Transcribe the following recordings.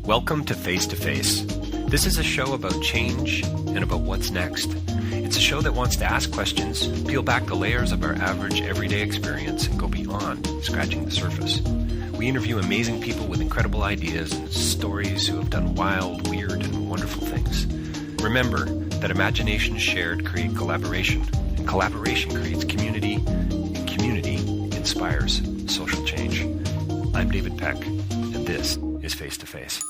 Welcome to Face to Face. This is a show about change and about what's next. It's a show that wants to ask questions, peel back the layers of our average everyday experience, and go beyond scratching the surface. We interview amazing people with incredible ideas and stories who have done wild, weird, and wonderful things. Remember that imagination shared creates collaboration, and collaboration creates community, and community inspires social change. I'm David Peck, and this is Face to Face.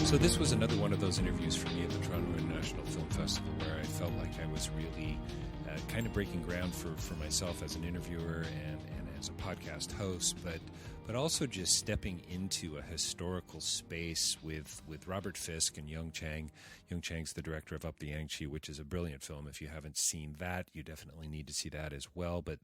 So this was another one of those interviews for me at the Toronto International Film Festival where I felt like I was really kind of breaking ground for myself as an interviewer and as a podcast host, but also just stepping into a historical space with Robert Fisk and Chang. Chang's the director of Up the Yangtze, which is a brilliant film. If you haven't seen that, you definitely need to see that as well. But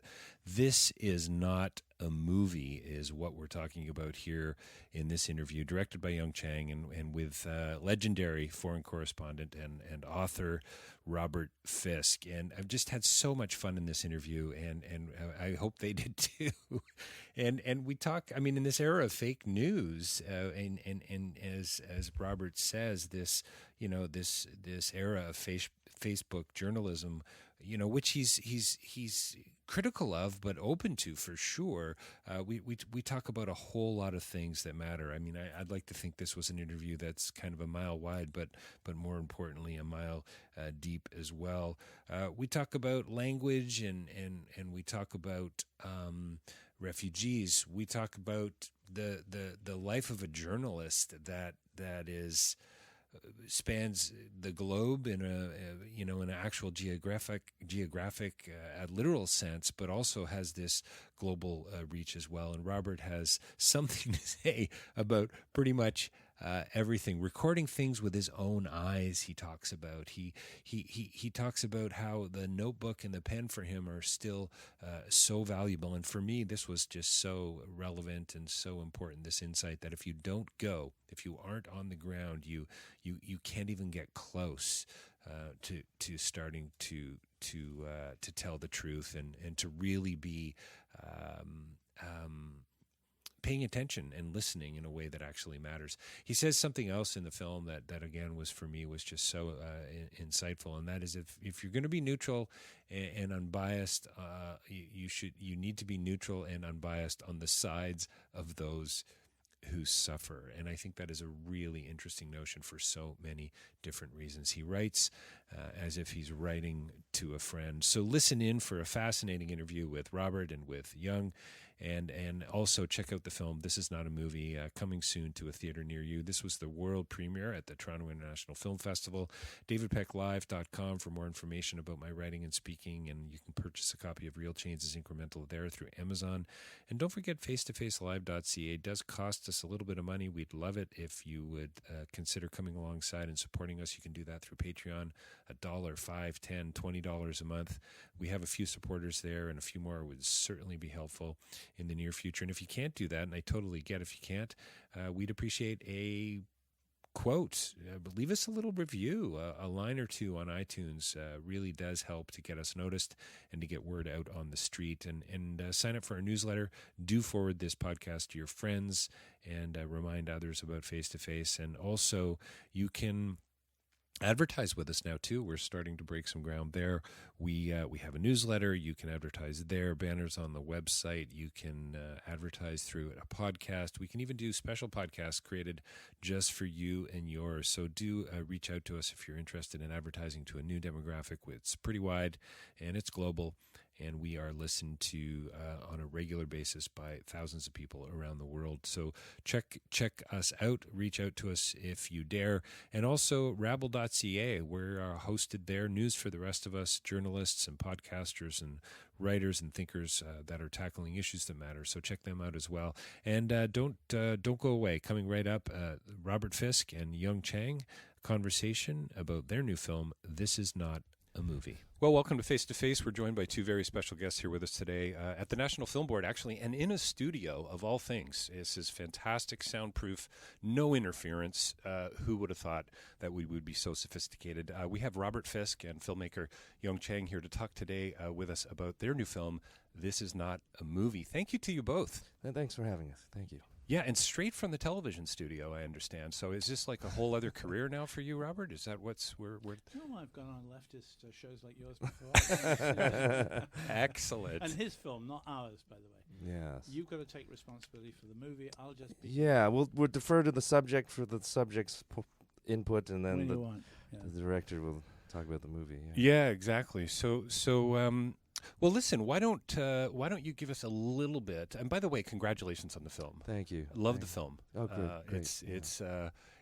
this is not a movie, is what we're talking about here in this interview, directed by Chang and with legendary foreign correspondent and author Robert Fisk. And I've just had so much fun in this interview, and I hope they did too. And we talk, I mean, in this era of fake news, and as Robert says, this era of Facebook journalism, which he's critical of, but open to for sure. We talk about a whole lot of things that matter. I mean, I'd like to think this was an interview that's kind of a mile wide, but more importantly, a mile deep as well. We talk about language and we talk about refugees. We talk about the life of a journalist that is spans the globe in an actual geographic literal sense, but also has this global reach as well. And Robert has something to say about pretty much everything. Recording things with his own eyes, he talks about. He talks about how the notebook and the pen for him are still so valuable. And for me, this was just so relevant and so important, this insight that if you aren't on the ground, you can't even get close to starting to tell the truth and to really be paying attention and listening in a way that actually matters. He says something else in the film that again was just so insightful, and that is if you're going to be neutral and unbiased, you need to be neutral and unbiased on the sides of those who suffer. And I think that is a really interesting notion for so many different reasons. He writes as if he's writing to a friend. So listen in for a fascinating interview with Robert and with Young. And also check out the film This Is Not a Movie, coming soon to a theater near you. This was the world premiere at the Toronto International Film Festival. DavidPeckLive.com for more information about my writing and speaking, and you can purchase a copy of Real Change is Incremental there through Amazon. And don't forget FaceToFaceLive.ca. It does cost us a little bit of money. We'd love it if you would consider coming alongside and supporting us. You can do that through Patreon, $1, $5, $10, $20 a month. We have a few supporters there, and a few more would certainly be helpful in the near future. And if you can't do that, and I totally get if you can't, we'd appreciate a quote. Leave us a little review, a line or two on iTunes really does help to get us noticed and to get word out on the street. And sign up for our newsletter. Do forward this podcast to your friends and remind others about Face to Face. And also, you can advertise with us now too. We're starting to break some ground there. We have a newsletter. You can advertise there. Banners on the website. You can advertise through a podcast. We can even do special podcasts created just for you and yours. So do reach out to us if you're interested in advertising to a new demographic. It's pretty wide and it's global. And we are listened to on a regular basis by thousands of people around the world. So check us out. Reach out to us if you dare. And also rabble.ca. We're hosted there. News for the rest of us, journalists and podcasters and writers and thinkers that are tackling issues that matter. So check them out as well. And don't go away. Coming right up, Robert Fisk and Chang, conversation about their new film, This Is Not a movie. Well, welcome to Face to Face. We're joined by two very special guests here with us today at the National Film Board, actually, and in a studio of all things. This is fantastic, soundproof, no interference. Who would have thought that we would be so sophisticated? We have Robert Fisk and filmmaker Chang here to talk today with us about their new film, This Is Not a Movie. Thank you to you both. Thanks for having us. Thank you. Yeah, and straight from the television studio, I understand. So is this like a whole other career now for you, Robert? Is that what's we're No, I've gone on leftist shows like yours before. Excellent. And his film, not ours, by the way. Yes. You've got to take responsibility for the movie. I'll just be we'll defer to the subject for the subject's input, and then the director will talk about the movie. Yeah, exactly. So well, listen. Why don't you give us a little bit? And by the way, congratulations on the film. Thank you. Love the film. Oh, great.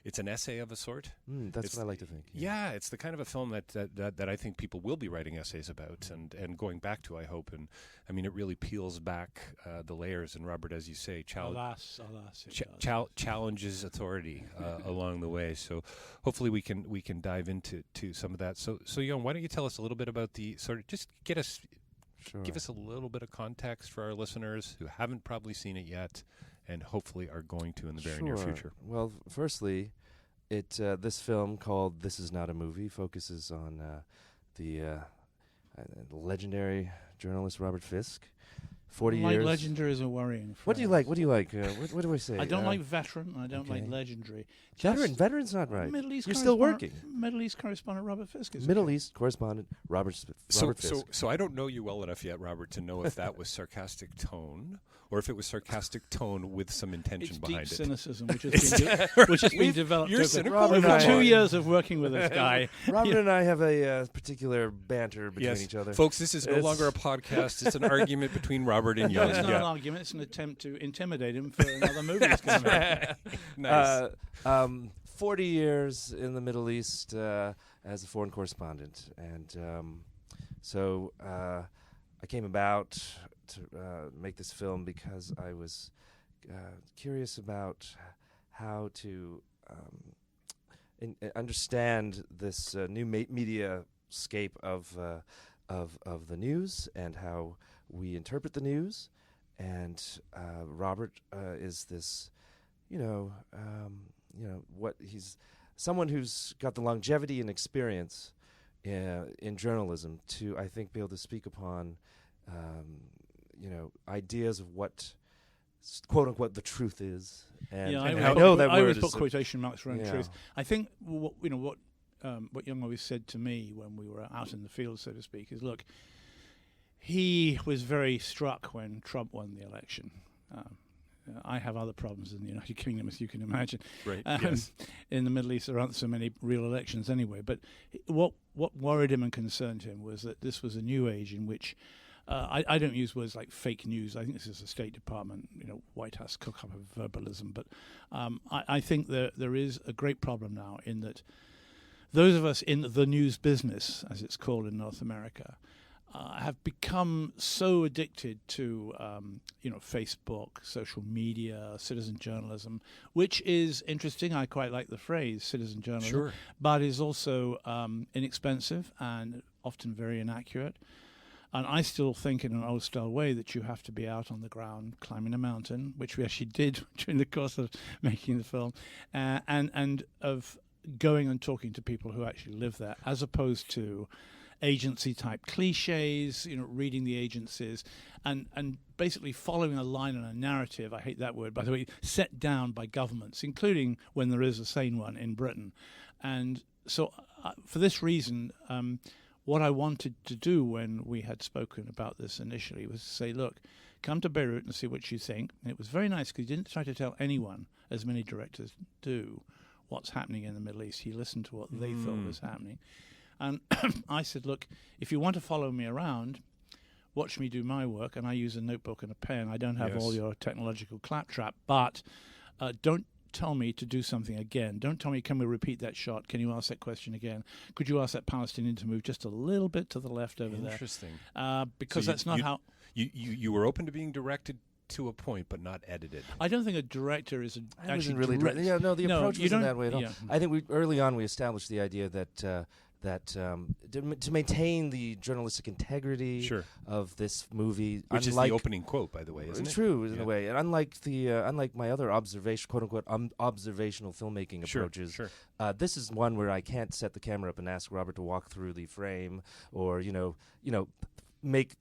It's an essay of a sort. That's what I like to think. Yeah, it's the kind of a film that I think people will be writing essays about and going back to, I hope. And I mean, it really peels back the layers. And Robert, as you say, challenges authority along the way. So hopefully we can dive into some of that. So Young, why don't you tell us a little bit about the sort of just give us a little bit of context for our listeners who haven't probably seen it yet, and hopefully are going to in the very near future. Well, firstly, this film called This Is Not a Movie focuses on the legendary journalist Robert Fisk. 40 years. Legendary is a worrying phrase. What do you like? What do I say? I don't like veteran. I don't like legendary. Veteran's not right. Middle East. You're still working. Middle East correspondent Robert Fisk is Middle East correspondent Robert Fisk. So I don't know you well enough yet, Robert, to know if that was sarcastic tone or if it was sarcastic tone with some intention behind deep it. Cynicism, which has been developed over 2 years of working with this guy. Robert and I have a particular banter between each other. Folks, this is no longer a podcast. It's an argument between Robert and Young. It's not an argument. It's an attempt to intimidate him for another movie that's coming out. Nice. 40 years in the Middle East as a foreign correspondent. And so I came about to make this film because I was curious about how to understand this new media scape of the news and how we interpret the news. And Robert is this, he's someone who's got the longevity and experience in journalism to, I think, be able to speak upon, ideas of what, quote unquote, the truth is. And I always put quotation marks around truth. I think what Young always said to me when we were out in the field, so to speak, is look. He was very struck when Trump won the election. I have other problems in the United Kingdom, as you can imagine. Right. Yes. In the Middle East, there aren't so many real elections anyway. But what worried him and concerned him was that this was a new age in which I don't use words like fake news. I think this is a State Department, White House cook-up of verbalism. But I think there is a great problem now in that those of us in the news business, as it's called in North America, have become so addicted to, Facebook, social media, citizen journalism, which is interesting. I quite like the phrase citizen journalism, sure, but is also inexpensive and often very inaccurate. And I still think in an old-style way that you have to be out on the ground climbing a mountain, which we actually did during the course of making the film, and of going and talking to people who actually live there, as opposed to agency-type cliches, reading the agencies, and basically following a line and a narrative, I hate that word, by the way, set down by governments, including when there is a sane one in Britain. And so for this reason, what I wanted to do when we had spoken about this initially was to say, look, come to Beirut and see what you think. And it was very nice because he didn't try to tell anyone, as many directors do, what's happening in the Middle East. He listened to what they thought was happening. And I said, look, if you want to follow me around, watch me do my work. And I use a notebook and a pen. I don't have all your technological claptrap, but don't tell me to do something again. Don't tell me, can we repeat that shot? Can you ask that question again? Could you ask that Palestinian to move just a little bit to the left over there? Interesting. Because that's not how... You were open to being directed to a point, but not edited. I don't think a director is actually really the approach wasn't that way at all. Yeah. I think early on we established the idea that to maintain the journalistic integrity of this movie, which is the opening quote, by the way, isn't it? True, in a way. And unlike my other quote unquote observational filmmaking approaches, this is one where I can't set the camera up and ask Robert to walk through the frame, or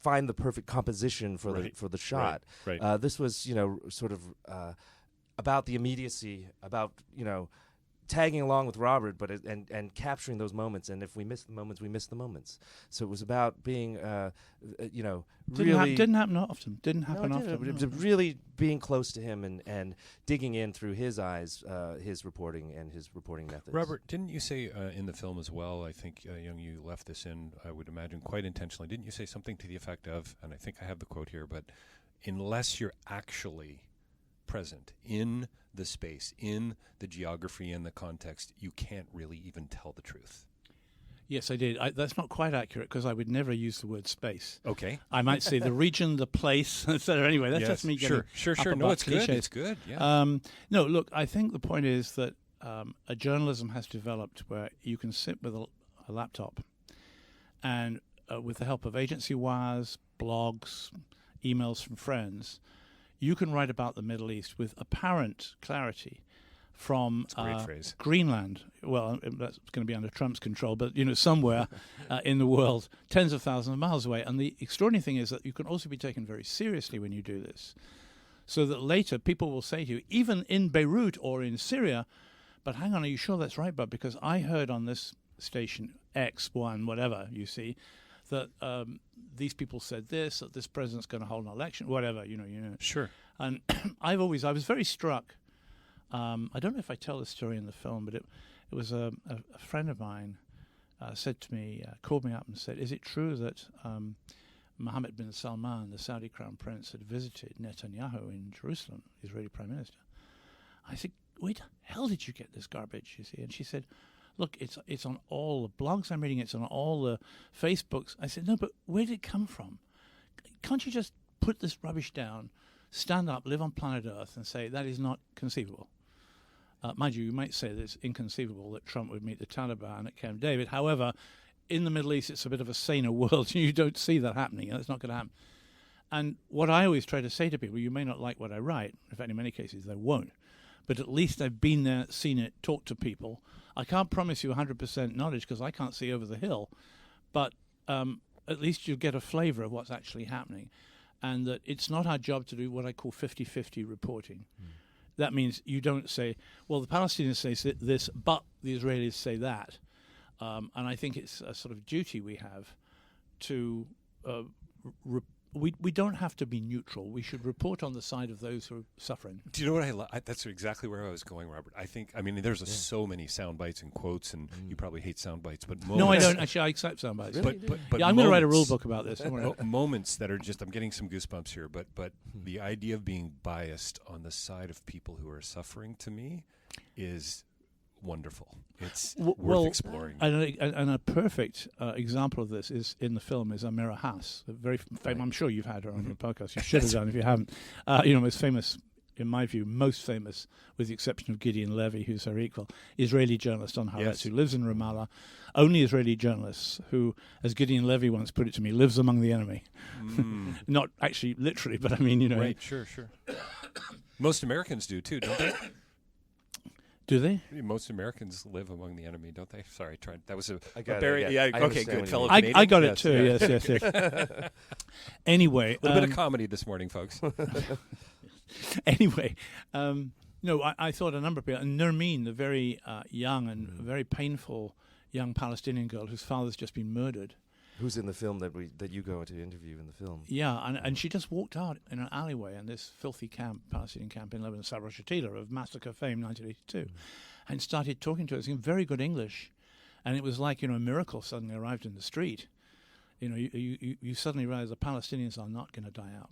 find the perfect composition for the shot. Right. This was sort of about the immediacy, about tagging along with Robert, but and capturing those moments. And if we miss the moments, we miss the moments. So it was about being, really didn't happen often. Didn't happen often. It was really being close to him and digging in through his eyes, his reporting and his reporting methods. Robert, didn't you say in the film as well? I think Young, you left this in. I would imagine quite intentionally. Didn't you say something to the effect of? And I think I have the quote here, but unless you're actually present in the space, in the geography and the context, you can't really even tell the truth. Yes, I did. That's not quite accurate, because I would never use the word space. Okay. I might say the region, the place, etc. Anyway, that's just me getting Sure. No, it's cliches. good. It's good. Yeah. No, look, I think the point is that a journalism has developed where you can sit with a laptop and with the help of agency wires, blogs, emails from friends, you can write about the Middle East with apparent clarity from Greenland. Well, that's going to be under Trump's control, but somewhere in the world, tens of thousands of miles away. And the extraordinary thing is that you can also be taken very seriously when you do this, so that later people will say to you, even in Beirut or in Syria, but hang on, are you sure that's right, Bob? Because I heard on this station X1, whatever you see, that these people said this, that this president's going to hold an election, whatever, Sure. And I was very struck. I don't know if I tell this story in the film, but it was a friend of mine said to me, called me up and said, is it true that Mohammed bin Salman, the Saudi crown prince, had visited Netanyahu in Jerusalem, the Israeli prime minister? I said, where the hell did you get this garbage, you see? And she said, look, it's on all the blogs I'm reading, it's on all the Facebooks. I said, no, but where did it come from? Can't you just put this rubbish down, stand up, live on planet Earth, and say that is not conceivable? Mind you might say that it's inconceivable that Trump would meet the Taliban at Camp David. However, in the Middle East, it's a bit of a saner world. You don't see that happening. That's not going to happen. And what I always try to say to people, you may not like what I write. In fact, in many cases, they won't. But at least I've been there, seen it, talked to people. I can't promise you 100% knowledge because I can't see over the hill. But at least you get a flavor of what's actually happening. And that it's not our job to do what I call 50-50 reporting. That means you don't say, well, the Palestinians say this, but the Israelis say that. And I think it's a sort of duty we have to we don't have to be neutral. We should report on the side of those who are suffering. Do you know what that's exactly where I was going, Robert. There's so many sound bites and quotes, and you probably hate sound bites, but moments, no, I don't. Actually, I accept sound bites. Really? But I'm going to write a rule book about this. Moments that are just, I'm getting some goosebumps here, but the idea of being biased on the side of people who are suffering, to me, is wonderful. It's worth exploring. And a perfect example of this is in the film is Amira Haas, I'm sure you've had her on your podcast. You should have done if you haven't. Most famous, in my view, most famous, with the exception of Gideon Levy, who's her equal, Israeli journalist on Haaretz, who lives in Ramallah. Only Israeli journalists who, as Gideon Levy once put it to me, lives among the enemy. Not actually literally, but I mean, Right, sure. Most Americans do too, don't they? Do they? Most Americans live among the enemy, don't they? Sorry, tried. That was I got it. Good. Fellow I got it too. Yes. Anyway, a little bit of comedy this morning, folks. Anyway, I thought a number of people, and Nermeen, the very young and very painful young Palestinian girl whose father's just been murdered. Who's in the film that you go to interview in the film? Yeah, and she just walked out in an alleyway in this filthy Palestinian camp in Lebanon, Sabra and Shatila, of massacre fame, 1982, and started talking to us in very good English, and it was like a miracle suddenly arrived in the street. You suddenly realize the Palestinians are not going to die out.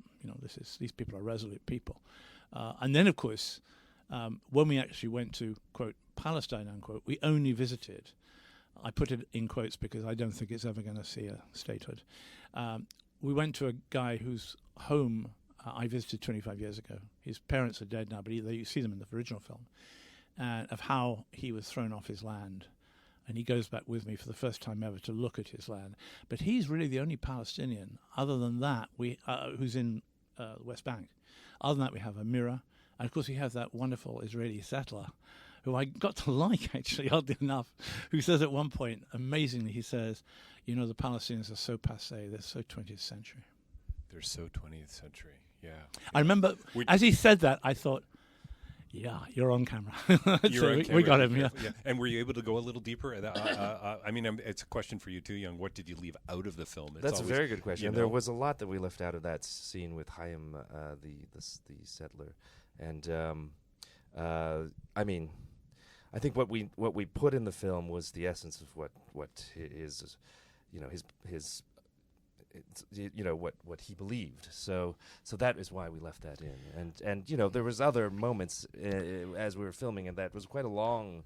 These people are resolute people, and then of course, when we actually went to quote Palestine unquote, we only visited. I put it in quotes because I don't think it's ever going to see a statehood. We went to a guy whose home I visited 25 years ago. His parents are dead now, but you see them in the original film, of how he was thrown off his land and he goes back with me for the first time ever to look at his land. But he's really the only Palestinian, other than that, who's in the West Bank. Other than that, we have Amira, and of course we have that wonderful Israeli settler, who I got to like, actually, oddly enough, who says at one point, amazingly, he says, you know, the Palestinians are so passé, they're so 20th century. They're so 20th century, yeah. I remember, as he said that, I thought, yeah, you're on camera. We got him, yeah. And were you able to go a little deeper? I mean, it's a question for you too, Young. What did you leave out of the film? That's a very good question. There was a lot that we left out of that scene with Chaim, the settler. And, I mean, I think what we put in the film was the essence of what his you know, his you know, what he believed. So that is why we left that in. And you know, there was other moments as we were filming, and that was quite a long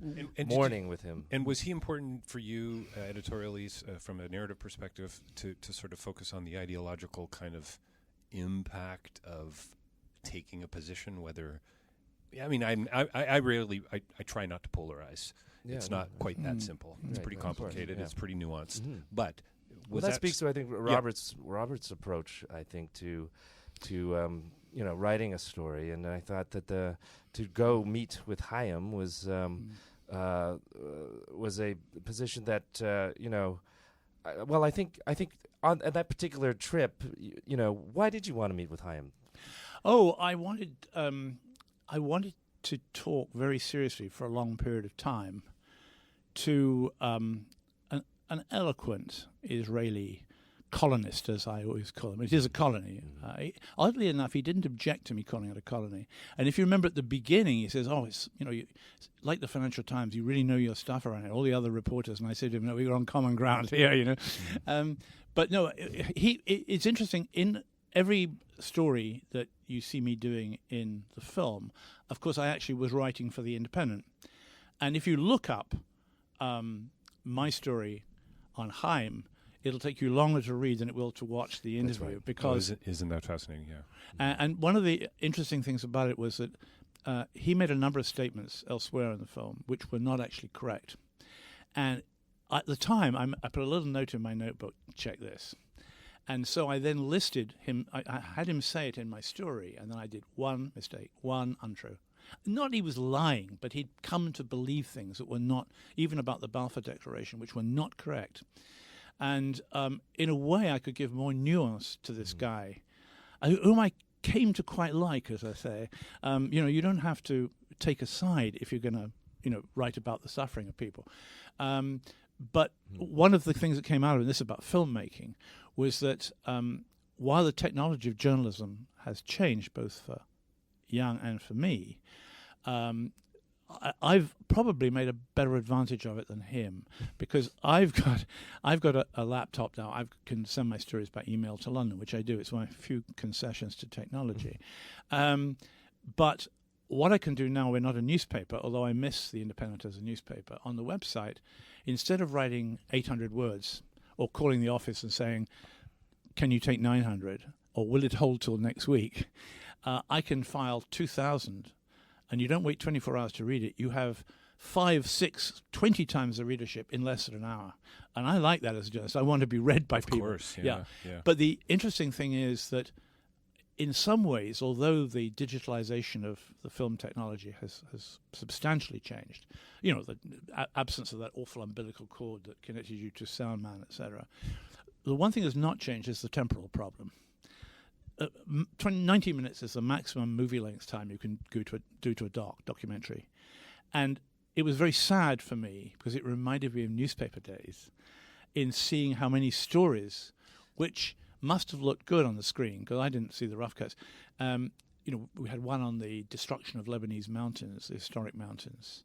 morning with him. And was he important for you editorially from a narrative perspective to sort of focus on the ideological kind of impact of taking a position, whether I mean, I rarely try not to polarize. Yeah, it's not quite that simple. It's pretty complicated. It's pretty nuanced. But that speaks to, I think, Robert's approach, I think, to you know, writing a story. And I thought that to go meet with Chaim was a position that you know. Well, I think on that particular trip, you know, why did you want to meet with Chaim? Oh, I wanted to talk very seriously for a long period of time to an eloquent Israeli colonist, as I always call him. It is a colony. Oddly enough, he didn't object to me calling it a colony. And if you remember at the beginning, he says, "Oh, it's, you know, it's like the Financial Times. You really know your stuff around it." All the other reporters, and I said to him, "No, we were on common ground here," you know. But no, it's interesting. In every story that you see me doing in the film, of course, I actually was writing for the Independent. And if you look up my story on Chaim, it'll take you longer to read than it will to watch the interview. Right. Because isn't that fascinating? Yeah. And one of the interesting things about it was that he made a number of statements elsewhere in the film which were not actually correct. And at the time, I put a little note in my notebook, check this. And so I then listed him. I had him say it in my story, and then I did one mistake, one untrue. Not he was lying, but he'd come to believe things that were not, even about the Balfour Declaration, which were not correct. And in a way, I could give more nuance to this guy, whom I came to quite like, as I say. You know, you don't have to take a side if you're going to, you know, write about the suffering of people. But one of the things that came out of this about filmmaking was that while the technology of journalism has changed both for Young and for me, I've probably made a better advantage of it than him, because I've got a laptop now. I can send my stories by email to London, which I do. It's one of a few concessions to technology. But what I can do now, we're not a newspaper, although I miss the Independent as a newspaper. On the website, instead of writing 800 words or calling the office and saying, "Can you take 900?" or "Will it hold till next week?" I can file 2,000, and you don't wait 24 hours to read it. You have 5, 6, 20 times the readership in less than an hour. And I like that as a journalist. I want to be read by people. Of course, yeah. But the interesting thing is that in some ways, although the digitalization of the film technology has substantially changed, you know, the absence of that awful umbilical cord that connected you to sound man, etc., the one thing that's not changed is the temporal problem. 90 minutes is the maximum movie length time you can do to a documentary. And it was very sad for me, because it reminded me of newspaper days, in seeing how many stories, which must have looked good on the screen, because I didn't see the rough cuts. You know, we had one on the destruction of Lebanese mountains, the historic mountains,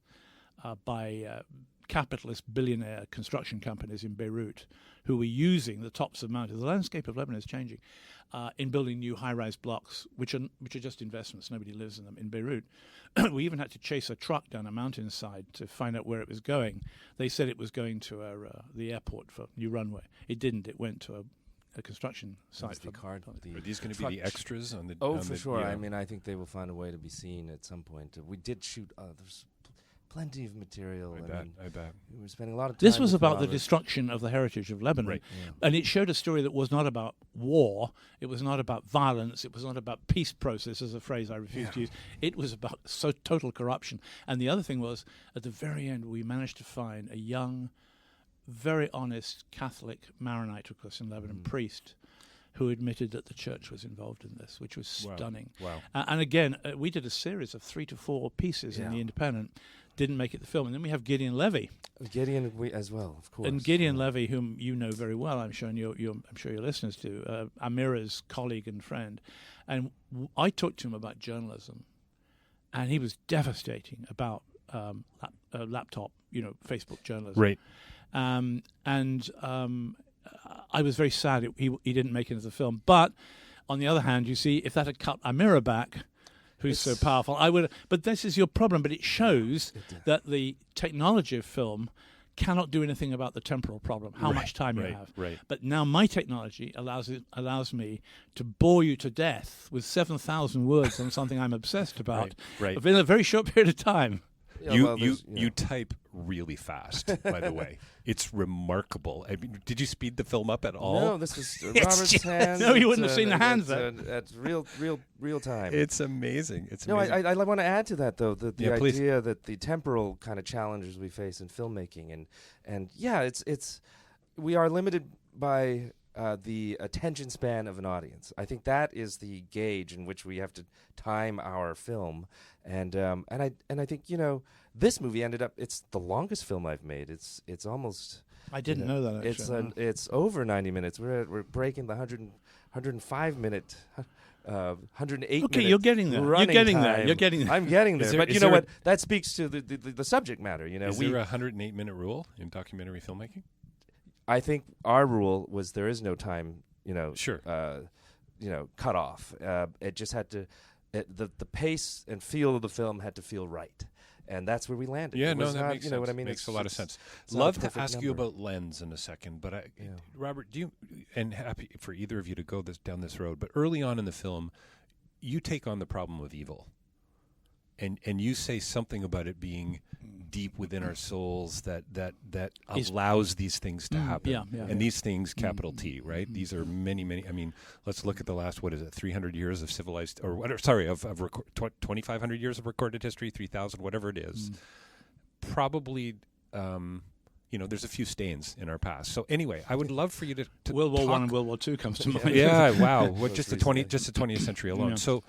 by capitalist billionaire construction companies in Beirut, who were using the tops of mountains. The landscape of Lebanon is changing in building new high-rise blocks, which are just investments. Nobody lives in them in Beirut. We even had to chase a truck down a mountainside to find out where it was going. They said it was going to the airport for new runway. It didn't. It went to a construction site. Are these going to be the extras on the? Oh, for sure. Yeah. I mean, I think they will find a way to be seen at some point. We did shoot. There's plenty of material. I bet. We were spending a lot of time. This was with about the Robert. destruction of the heritage of Lebanon. Right. And it showed a story that was not about war. It was not about violence. It was not about peace process, as a phrase I refuse to use. It was about total corruption. And the other thing was, at the very end, we managed to find a young, very honest Catholic Maronite, of course, in Lebanon, priest, who admitted that the church was involved in this, which was stunning. Wow. And again, we did a series of 3 to 4 pieces in the Independent. Didn't make it the film. And then we have Gideon Levy. Gideon as well, of course. And Gideon Levy, whom you know very well, I'm sure, and I'm sure your listeners do, Amira's colleague and friend. And I talked to him about journalism, and he was devastating about laptop, Facebook journalism. Right. I was very sad he didn't make it into the film. But on the other hand, you see, if that had cut Amira back, who's so powerful, I would. But this is your problem. But it shows that the technology of film cannot do anything about the temporal problem, how much time you have. Right. But now my technology allows me to bore you to death with 7,000 words on something I'm obsessed about in a very short period of time. You type really fast, by the way. It's remarkable. I mean, did you speed the film up at all? No, this is Robert's hands. No, you wouldn't have seen the hands then. That's real time. It's amazing. No, I want to add to that, though, the please. idea that the temporal kind of challenges we face in filmmaking, and it's we are limited by the attention span of an audience. I think that is the gauge in which we have to time our film, and I think this movie ended up. It's the longest film I've made. It's almost. I didn't know that. Actually. It's over 90 minutes. We're breaking the 105 minute. 108 Okay, you're getting there. You're getting time. there. You're getting there. I'm getting there. But you know what? That speaks to the subject matter. Is there a 108-minute rule in documentary filmmaking? I think our rule was there is no time, Sure. cut off. It just had to, the pace and feel of the film had to feel right. And that's where we landed. Yeah, that makes sense. You know what I mean? Makes a lot of sense. It's Love not a to ask perfect you number. about lens in a second, but Robert, and happy for either of you to go down this road, but early on in the film, you take on the problem of evil. And you say something about it being deep within our souls that allows these things to happen. And these things, capital T, right? These are many. I mean, let's look at the last 300 years of civilized, or whatever. Sorry, of 2,500 years of recorded history, 3,000, whatever it is. Probably, there's a few stains in our past. So anyway, I would love for you to World War talk. I and World War II comes to mind. Yeah, wow. Just the 20th century alone. Yeah. So.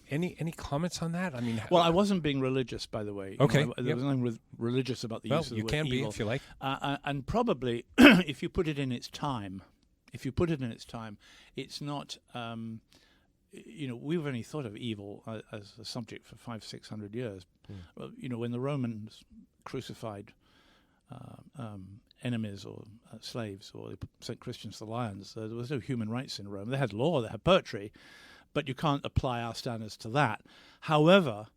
Any comments on that? I mean, well, I wasn't being religious, by the way. Okay, there was nothing religious about the use of the word can evil. be if you like. And probably, if you put it in its time, it's not. We've only thought of evil as a subject for 500-600 years. Well, when the Romans crucified enemies or slaves, or they sent Christians to the lions, there was no human rights in Rome. They had law, they had poetry. But you can't apply our standards to that. However,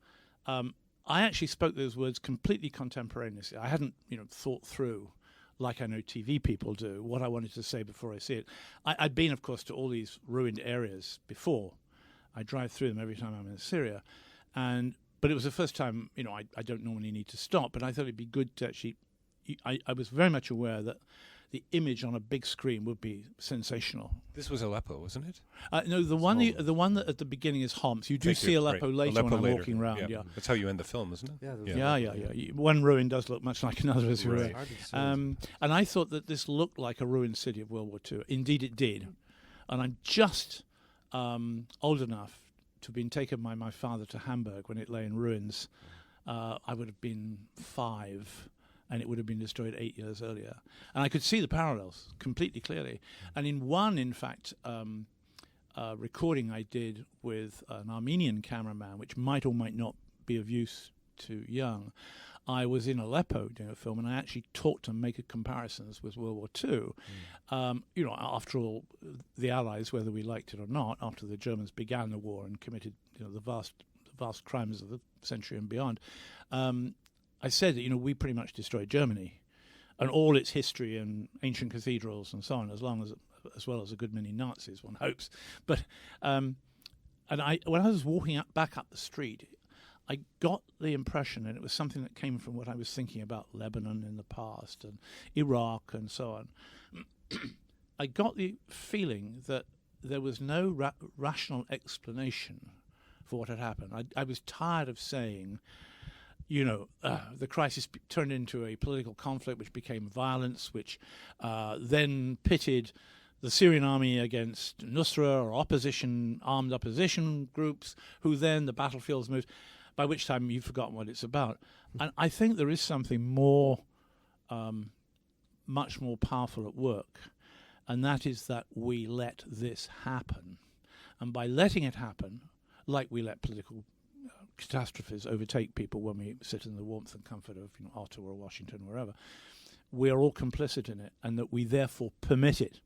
I actually spoke those words completely contemporaneously. I hadn't, thought through, like I know TV people do, what I wanted to say before I see it. I'd been, of course, to all these ruined areas before. I drive through them every time I'm in Syria, but it was the first time. I don't normally need to stop, but I thought it'd be good to actually. I was very much aware that the image on a big screen would be sensational. This was Aleppo, wasn't it? No, the one that at the beginning is Homs. You do see Aleppo later when I'm walking around. Yeah, that's how you end the film, isn't it? Yeah. One ruin does look much like another, as you were. And I thought that this looked like a ruined city of World War II. Indeed, it did. And I'm just old enough to have been taken by my father to Hamburg when it lay in ruins. I would have been 5. And it would have been destroyed 8 years earlier. And I could see the parallels completely clearly. And in one, in fact, recording I did with an Armenian cameraman, which might or might not be of use to Young, I was in Aleppo doing a film, and I actually talked and made comparisons with World War II. After all, the Allies, whether we liked it or not, after the Germans began the war and committed the vast crimes of the century and beyond, I said that, we pretty much destroyed Germany and all its history and ancient cathedrals and so on, as well as a good many Nazis, one hopes. But when I was walking back up the street, I got the impression, and it was something that came from what I was thinking about Lebanon in the past and Iraq and so on. I got the feeling that there was no rational explanation for what had happened. I was tired of saying, the crisis turned into a political conflict which became violence, which then pitted the Syrian army against Nusra or armed opposition groups, who then the battlefields moved, by which time you've forgotten what it's about. And I think there is something more, much more powerful at work, and that is that we let this happen. And by letting it happen, like we let political catastrophes overtake people when we sit in the warmth and comfort of Ottawa or Washington or wherever, we are all complicit in it, and that we therefore permit it,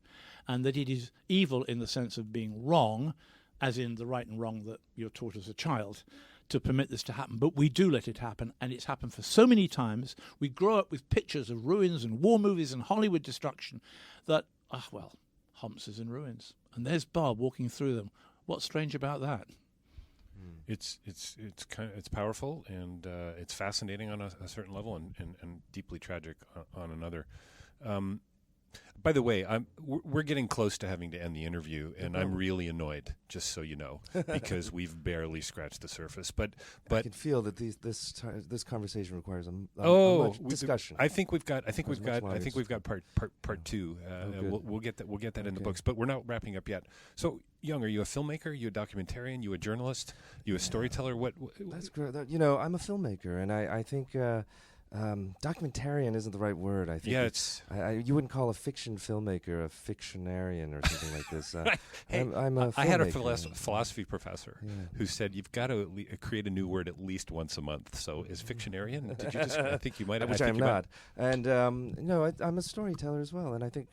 and that it is evil in the sense of being wrong, as in the right and wrong that you're taught as a child, to permit this to happen. But we do let it happen, and it's happened for so many times. We grow up with pictures of ruins and war movies and Hollywood destruction that, Homs is in ruins, and there's Bob walking through them. What's strange about that? It's powerful, and it's fascinating on a certain level, and deeply tragic on another. By the way, we're getting close to having to end the interview, and I'm really annoyed, just so you know, because we've barely scratched the surface. But I can feel that this conversation requires a much discussion. I think we've got part two. We'll get that in the books, but we're not wrapping up yet. So, Young, are you a filmmaker? Are you a documentarian? You a journalist? You a storyteller? What? That's great. I'm a filmmaker, and I think. Documentarian isn't the right word. I think you wouldn't call a fiction filmmaker a fictionarian or something like this. I'm a filmmaker. I had a philosophy professor who said you've got to create a new word at least once a month. So is fictionarian? Did you just? I think you might have. Which I'm not. And I'm a storyteller as well. And I think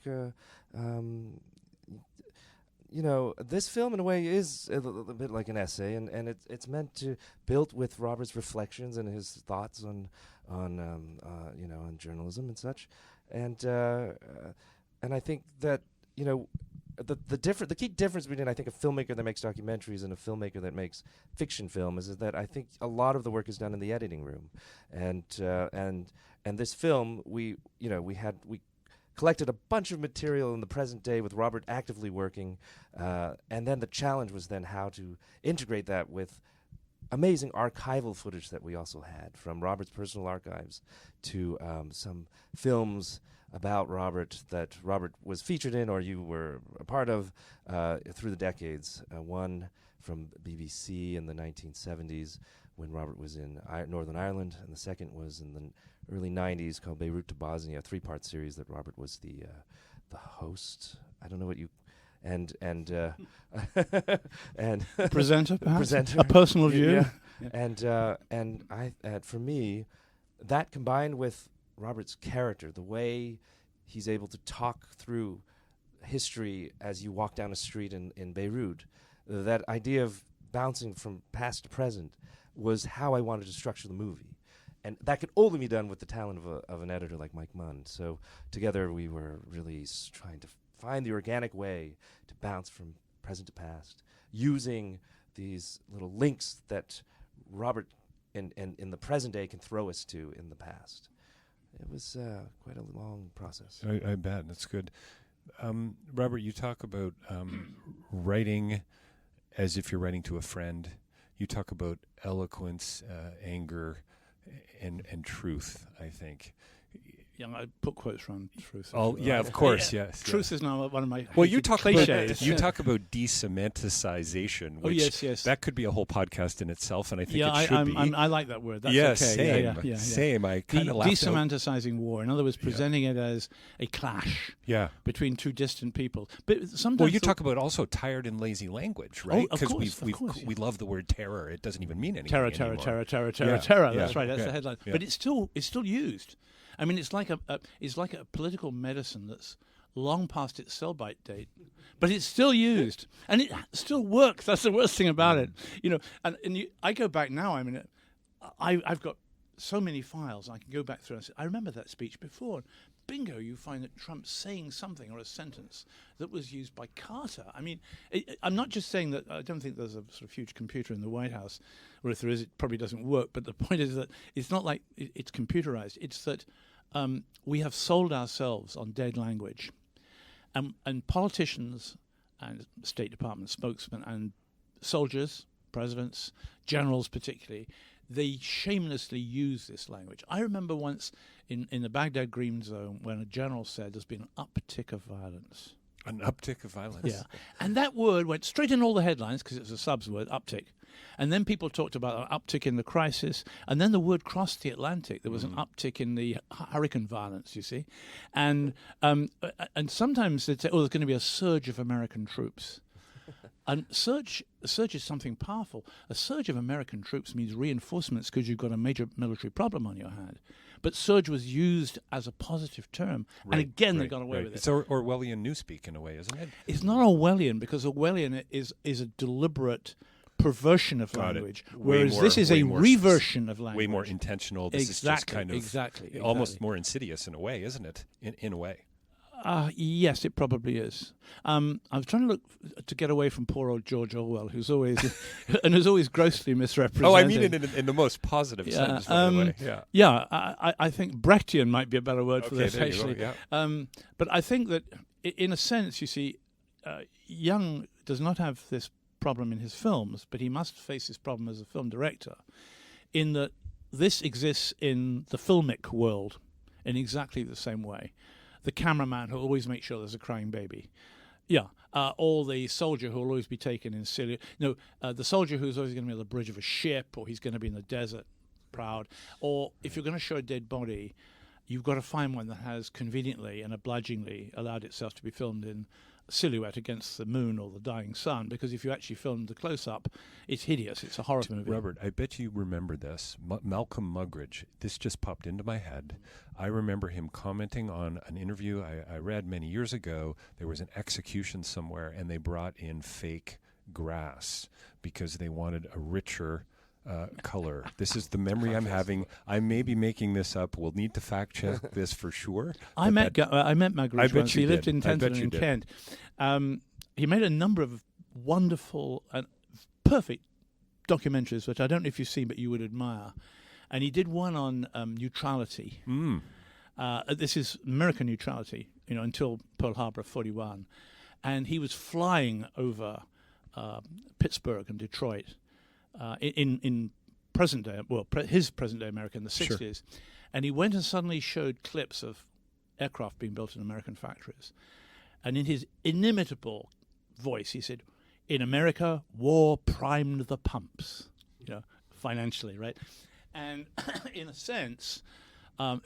this film in a way is a little bit like an essay, and it's meant to build with Robert's reflections and his thoughts on journalism and such, and I think that the key difference between I think a filmmaker that makes documentaries and a filmmaker that makes fiction film is that I think a lot of the work is done in the editing room, and this film we collected a bunch of material in the present day with Robert actively working, and then the challenge was then how to integrate that with amazing archival footage that we also had from Robert's personal archives to some films about Robert that Robert was featured in or you were a part of through the decades. One from BBC in the 1970s when Robert was in Northern Ireland, and the second was in the early 90s called Beirut to Bosnia, a 3-part series that Robert was the host. I don't know what you and presenter, perhaps? Presenter, a personal view. Yeah. And for me, that combined with Robert's character, the way he's able to talk through history as you walk down a street in Beirut, that idea of bouncing from past to present was how I wanted to structure the movie. And that could only be done with the talent of an editor like Mike Munn. So together we were really trying to find the organic way to bounce from present to past, using these little links that Robert in the present day can throw us to in the past. It was quite a long process. I bet. That's good. Robert, you talk about writing as if you're writing to a friend. You talk about eloquence, anger, and truth, I think. Yeah, I put quotes around truth. Oh, yeah, of course, yes. Truth is now one of my you talk cliches. You talk about desemanticization, which yes. that could be a whole podcast in itself, and I think it should be. I like that word. That's okay. Same. Same. I kind of laughed desemanticizing war. In other words, presenting it as a clash between two distant people. But sometimes well, you talk about also tired and lazy language, right? Because we love the word terror. It doesn't even mean anything terror. anymore. Terror. That's right. That's the headline. Yeah. But it's still used. I mean, it's like a political medicine that's long past its sell-by date, but it's still used and it still works. That's the worst thing about it, I go back now. I mean, I've got so many files I can go back through and say, I remember that speech before. bingo, you find that Trump's saying something or a sentence that was used by Carter. I mean, I'm not just saying that. I don't think there's a sort of huge computer in the White House, or if there is, it probably doesn't work. But the point is that it's not like it's computerized. It's that we have sold ourselves on dead language, and politicians and State Department spokesmen and soldiers, presidents, generals particularly, they shamelessly use this language. I remember once in the Baghdad Green Zone when a general said there's been an uptick of violence. An uptick of violence. Yeah. And that word went straight in all the headlines because it was a subs word, uptick. And then people talked about an uptick in the crisis. And then the word crossed the Atlantic. There was an uptick in the hurricane violence, you see. And sometimes they'd say, oh, there's going to be a surge of American troops. And a surge is something powerful. A surge of American troops means reinforcements because you've got a major military problem on your hand. But surge was used as a positive term. Right, and again, they got away with it. It's Orwellian newspeak in a way, isn't it? It's not Orwellian because Orwellian is a deliberate perversion of language, whereas this is a reversion of language. Way more intentional. This is just kind of almost more insidious in a way, isn't it? In a way. Yes, it probably is. I was trying to look to get away from poor old George Orwell, who's always grossly misrepresented. Oh, I mean it in the most positive sense, by the way. Yeah. Yeah, I think Brechtian might be a better word for this, there actually. You go, yeah. But I think that, in a sense, you see, Young does not have this problem in his films, but he must face this problem as a film director, in that this exists in the filmic world in exactly the same way. The cameraman who will always make sure there's a crying baby. Yeah. Or the soldier who will always be taken in silly. No, the soldier who's always going to be on the bridge of a ship, or he's going to be in the desert, proud. Or if you're going to show a dead body, you've got to find one that has conveniently and obligingly allowed itself to be filmed in silhouette against the moon or the dying sun, because if you actually film the close-up, it's hideous. It's a horror movie. Robert, I bet you remember this. Malcolm Muggeridge, this just popped into my head. I remember him commenting on an interview I read many years ago. There was an execution somewhere, and they brought in fake grass because they wanted a richer color. This is the memory I'm having. I may be making this up. We'll need to fact check this for sure. I met Muggeridge once. He lived in Tenton in Kent. He made a number of wonderful and perfect documentaries, which I don't know if you've seen, but you would admire. And he did one on neutrality. This is American neutrality, until Pearl Harbor 41. And he was flying over Pittsburgh and Detroit in present day, his present day America in the 60s. Sure. And he went and suddenly showed clips of aircraft being built in American factories. And in his inimitable voice, he said, in America, war primed the pumps, financially, right? And in a sense,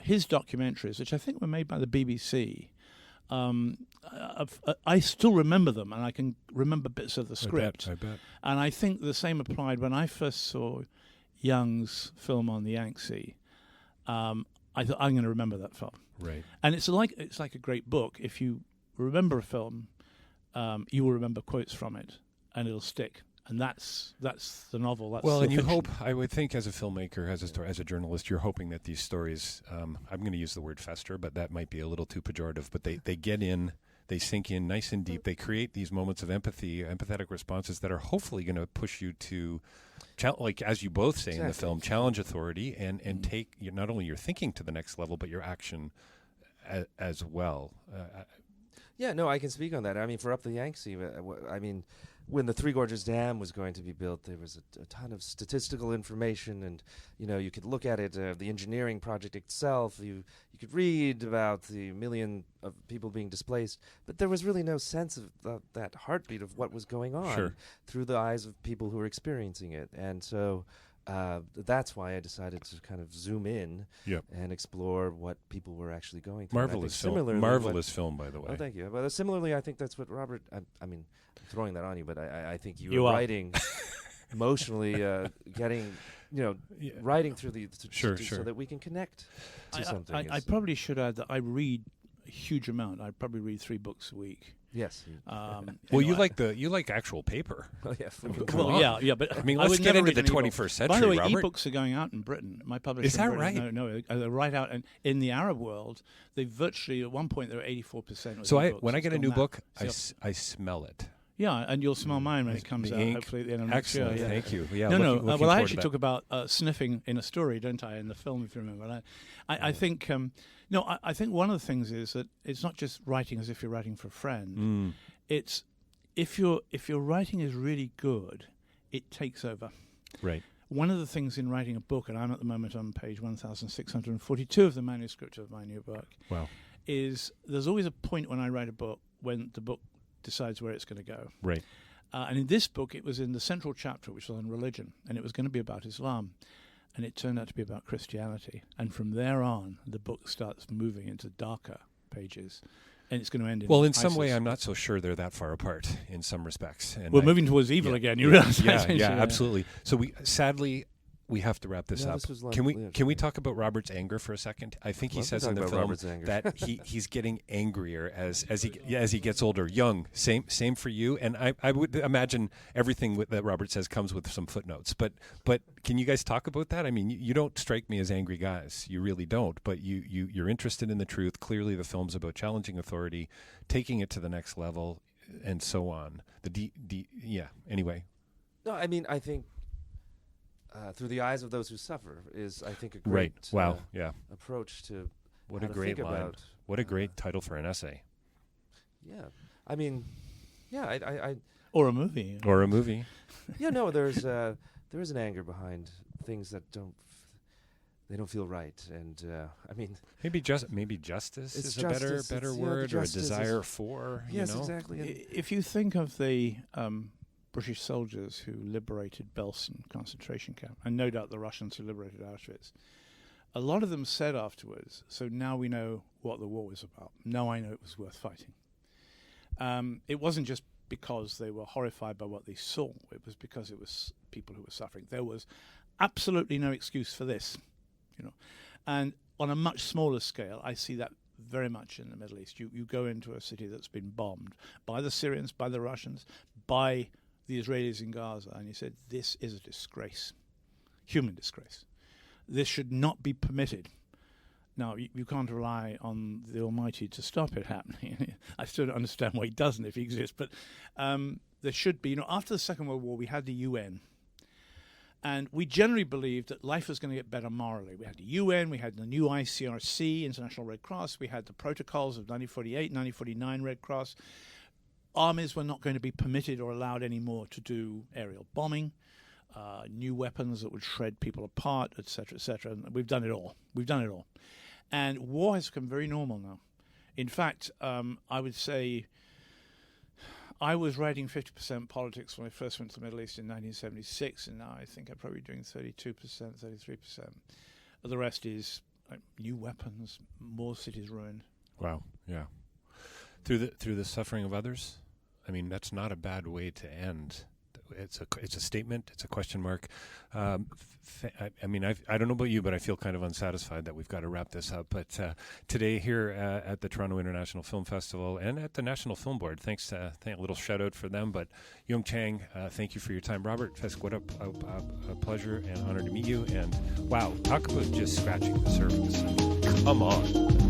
his documentaries, which I think were made by the BBC, I still remember them, and I can remember bits of the script. I bet. And I think the same applied when I first saw Young's film on the Yangtze. I thought, I'm going to remember that film. Right. And it's like a great book. If you remember a film, you will remember quotes from it, and it'll stick. And that's the novel. That's well, and you fiction. hope, I would think, as a filmmaker, as a journalist, you're hoping that these stories, I'm going to use the word fester, but that might be a little too pejorative, but they get in, they sink in nice and deep. They create these moments of empathy, empathetic responses that are hopefully going to push you to, like as you both say in the film, challenge authority and take not only your thinking to the next level, but your action as well. Yeah, no, I can speak on that. I mean, for Up the Yangtze, when the Three Gorges Dam was going to be built, there was a ton of statistical information, and you could look at it, the engineering project itself. You could read about the million of people being displaced, but there was really no sense of that heartbeat of what was going on through the eyes of people who were experiencing it. And so that's why I decided to kind of zoom in and explore what people were actually going through. Marvelous film. Marvelous film, by the way. Oh, thank you. But similarly, I think that's what Robert, I mean, I'm throwing that on you, but I think you were writing emotionally, getting, writing through the so that we can connect to something. I probably should add that I read a huge amount. I probably read 3 books a week. Yes. Well, you like actual paper. Oh, yeah. Well, yeah, but I mean, I let's would get never into the read an 21st e-book. century. By the way, Robert. ebooks are going out in Britain. My publisher. Is that in Britain, right? No, they're right out. And in the Arab world, they virtually at one point they were 84%. So when I get a new book, I smell it. Yeah, and you'll smell mine when it comes out, hopefully at the end of next year. Excellent, thank you. Yeah, no. Well, I actually to talk about sniffing in a story, don't I, in the film, if you remember. I think, I think one of the things is that it's not just writing as if you're writing for a friend. It's if your writing is really good, it takes over. Right. One of the things in writing a book, and I'm at the moment on page 1,642 of the manuscript of my new book, wow, is there's always a point when I write a book when the book decides where it's going to go. Right. And in this book, it was in the central chapter, which was on religion, and it was going to be about Islam. And it turned out to be about Christianity. And from there on, the book starts moving into darker pages. And it's going to end in in some ISIS. way, I'm not so sure they're that far apart in some respects. And we're moving towards evil again, you realize that? Yeah, absolutely. So we have to wrap this up. Can we talk about Robert's anger for a second? I think he says in the film that he's getting angrier as he gets older. Young, same for you. And I would imagine everything that Robert says comes with some footnotes. But can you guys talk about that? I mean, you don't strike me as angry guys. You really don't. But you're interested in the truth. Clearly, the film's about challenging authority, taking it to the next level, and so on. Anyway. No, I mean, I think. Through the eyes of those who suffer is, I think, a great approach to what a great line. What a great title for an essay. Yeah, I mean, I or a movie. Or a movie. Yeah, no, there is an anger behind things that don't feel right, and I mean, maybe justice is a better word, or a desire for. Yes, you know? exactly. If you think of the British soldiers who liberated Belsen concentration camp, and no doubt the Russians who liberated Auschwitz, a lot of them said afterwards, so now we know what the war was about. Now I know it was worth fighting. It wasn't just because they were horrified by what they saw. It was because it was people who were suffering. There was absolutely no excuse for this, And on a much smaller scale, I see that very much in the Middle East. You go into a city that's been bombed by the Syrians, by the Russians, by the Israelis in Gaza, and he said, this is a disgrace, human disgrace. This should not be permitted. Now, you can't rely on the Almighty to stop it happening. I still don't understand why he doesn't if he exists, but there should be. After the Second World War, we had the UN, and we generally believed that life was going to get better morally. We had the UN, we had the new ICRC, International Red Cross, we had the protocols of 1948, 1949 Red Cross. Armies were not going to be permitted or allowed anymore to do aerial bombing, new weapons that would shred people apart, etc., etc. And we've done it all. And war has become very normal now. In fact, I would say I was writing 50% politics when I first went to the Middle East in 1976, and now I think I'm probably doing 32%, 33%. The rest is new weapons, more cities ruined. Wow, yeah. Through the suffering of others? I mean, that's not a bad way to end. It's a statement. It's a question mark. I don't know about you, but I feel kind of unsatisfied that we've got to wrap this up. But today here at the Toronto International Film Festival and at the National Film Board, a little shout out for them. But Yung Chang, thank you for your time. Robert Fisk, what a pleasure and honor to meet you. And wow, talk about just scratching the surface. Come on.